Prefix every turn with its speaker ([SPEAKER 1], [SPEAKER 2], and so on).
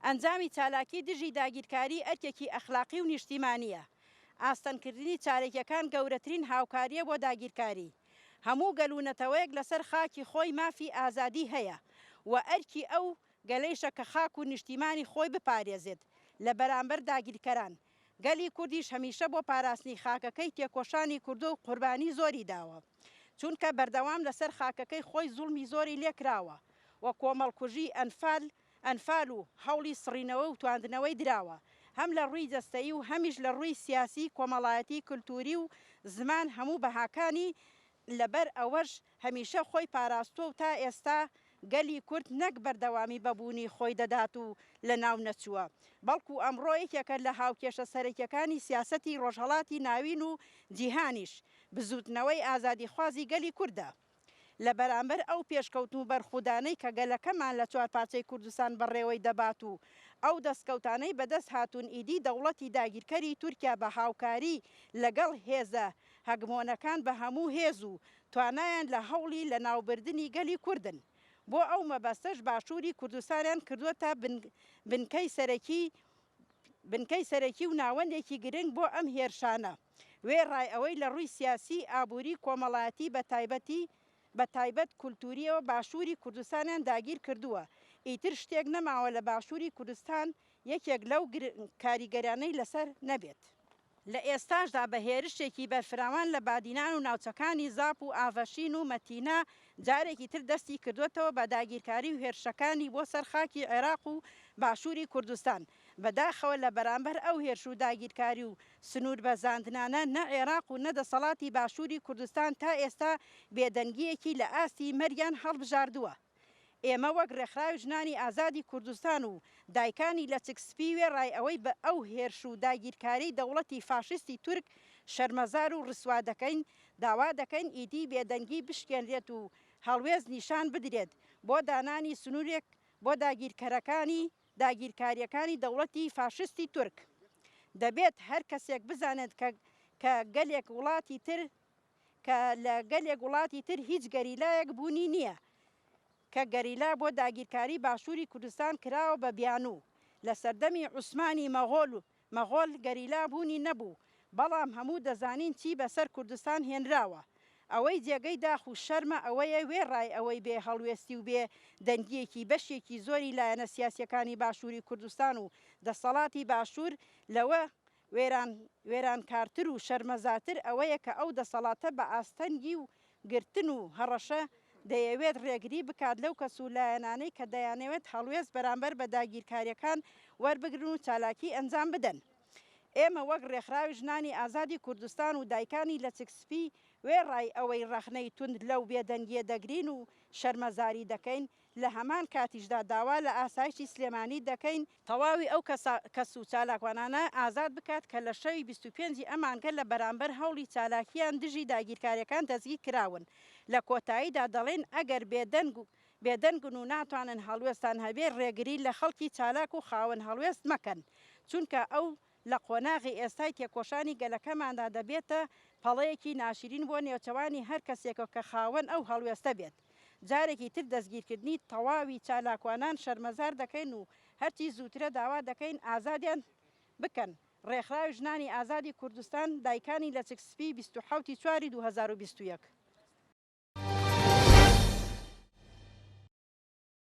[SPEAKER 1] ئەنجامی چالاکی دژی داگیرکاری ئەرکێکی ئەخلاقی و نیشتیمانیە. ئاستەنکردنی چارەکیەکان گەورەترین هاوکاریە بۆ داگیرکاری. هەموو گەلوونەتەوەیەک لەسەر خاکی خۆی مافی ئازادی هەیە و ئەرکی ئەو گەلەیشە کە خاک و نیشتیمانی خۆی بپارێزێت لە بەرامبەر داگیرکەران. گەلی کوردیش هەمیشە بۆ پاراستنی خاکەکەی تێکۆشانی کوردە و قوربانی زۆری داوە، چونکە بەردەوام لەسەر خاکەکەی خۆی زوڵمی زۆری لێکراوە و کۆمەڵکوژی ئەنفال و هەوڵی سڕینەوە و تواندنەوەی دراوە، هەم لە ڕووی جەستەیی و هەمیش لە ڕووی سیاسی، کۆمەڵایەتی، کولتوری و زمان هەموو بەهاکانی. لەبەر ئەوەش هەمیشە خۆی پاراستووە و تا ئێستا گەلی کورد نەک بەردەوامی بەبوونی خۆی دەدات و لە ناو نەچووە، بەڵکو ئەمڕۆ یەکێکە لە هاوکێشە سەرەکیەکانی سیاسەتی ڕۆژهەڵاتی ناوین و جیهانیش بزوتنەوەی ئازادیخوازی گەلی کووردە. لە بەرامبەر ئەو پێشکەوتن و بەرخودانەی کە گەلەکەمان لە چوار پارچەی کوردستان بەڕێوەی دەبات و ئەو دەستکەوتانەی بەدەست هاتوون ئیدی دەوڵەتی داگیرکەری تورکیا بە هاوکاری لەگەڵ هێزە هەگمۆنەکان بە هەموو هێز و توانایان لە هەوڵی لە ناوبردنی گەلی کوردن. بۆ ئەو مەبەستەش باشووری کوردستانیان کردووەتە بنکەی سەرەکی و ناوەندێکی گرنگ بۆ ئەم هێرشانە. وێ ڕای ئەوەی لە ڕووی سیاسی، ئابووری، کۆمەڵایەتی بە تایبەت کولتوریەوە باشووری کوردستانیان داگیر کردووە. ئیتر شتێک نەماوە لە باشووری کوردستان یەکێک لەو کاریگەرانەی لەسەر نەبێت. لە ئێستاشدا بە هێرشێکی بەرفراوان لە بادینان و ناوچەکانی زاپ و ئاڤەشین و مەتینا جارێکی تر دەستی کردوێتەوە بە داگیرکاری و هێرشەکانی بۆ سەرخاکی عێراق و باشووری کوردستان. بەداخەوە لە بەرامبەر ئەو هێرش و داگیرکاری و سنوور بەزاندنانە نە عێراق و نەدەسەڵاتی باشووری کوردستان تا ئێستا بێدەنگیەکی لە ئاستی مەریان هەڵبژاردووە. ئێمە وەک ڕێکخراوی ژنانی ئازادی کوردستان و دایکانی لە چکسپی وێڕای ئەوەی بە ئەو هێرش و داگیرکاری دەوڵەتی فاشستی تورک شەرمەزار و ڕسوا دەکەین، داوا دەکەین ئیدی بێدەنگی بشکێنرێت و هەڵوێز نیشان بدرێت بۆ دانانی سنوورێک بۆ داگیرکاریەکانی دەوڵەتی فاشستی تورک. دەبێت هەر کەسێک بزانێت کە لە گەلێک وڵاتی تر هیچ گەریلایەک بوونی نییە، کە گەریلا بۆ داگیرکاری باشووری کوردستان کراوە بە بیانوو. لە سەردەمی عوسمانی مەغۆڵ گەریلا بوونی نەبوو، بەڵام هەموو دەزانین چی بەسەر کوردستان هێنراوە. ئەوەی جێگەی داخ و شەرمە ئەوەیە وێڕای ئەوەی بێ هەڵوێستی و بێ دەنگیەکی بەشێکی زۆری لایەنە سیاسیەکانی باشووری کوردستان و دەسەڵاتی باشوور لەوە وێرانکارتر و شەرمەزاتر ئەوەیە کە ئەو دەسەڵاتە بە ئاستەنگی و گرتن و هەڕەشە دەیەوێت ڕێگری بکات لەو کەسولایەنانەی کە دەیانەوێت هەڵوێز بەرامبەر بە داگیرکاریەکان وەربگرن و چالاکی ئەنجام بدەن. ئێمە وەک ڕێکخراوی ژنانی ئازادی کوردستان و دایکانی لە چکسپی وێڕای ئەوەی ڕەخنەی توند لەو بێدەنگیە دەگرین و شەرمەزاری دەکەین، لە هەمان کاتیشدا داوا لە ئاسایشی سلێمانی دەکەین تەواوی ئەو کەس و چالاکوانانە ئازاد بکات کە لە شەوی 25 ئەمانگە لە بەرامبەر هەوڵی چالاکیان دژی داگیرکاریەکان دەستگیر کراون. لە کۆتاییدا دەڵێن ئەگەر بێدەنگن و ناتوانن هەڵوێستان هەبێ ڕێگری لە خەڵکی چالاک و خاوەن هەڵوێست مەکەن، چونکە ئەو لە قۆناغی ئێستای تێکۆشانی گەلەکەماندا دەبێتە پەڵەیەکی ناشرین بۆ نێوچەوانی هەر کەسێکە کە خاوەن ئەو هەڵوێستە بێت. جارێکی تر دەستگیرکردنی تەواوی چالاکوانان شەرمەزار دەکەین و هەرچی زووترە داوا دەکەین ئازادیان بکەن. ڕێکخراوی ژنانی ئازادی کوردستان دایکانی لە چکسپی 27 4 2021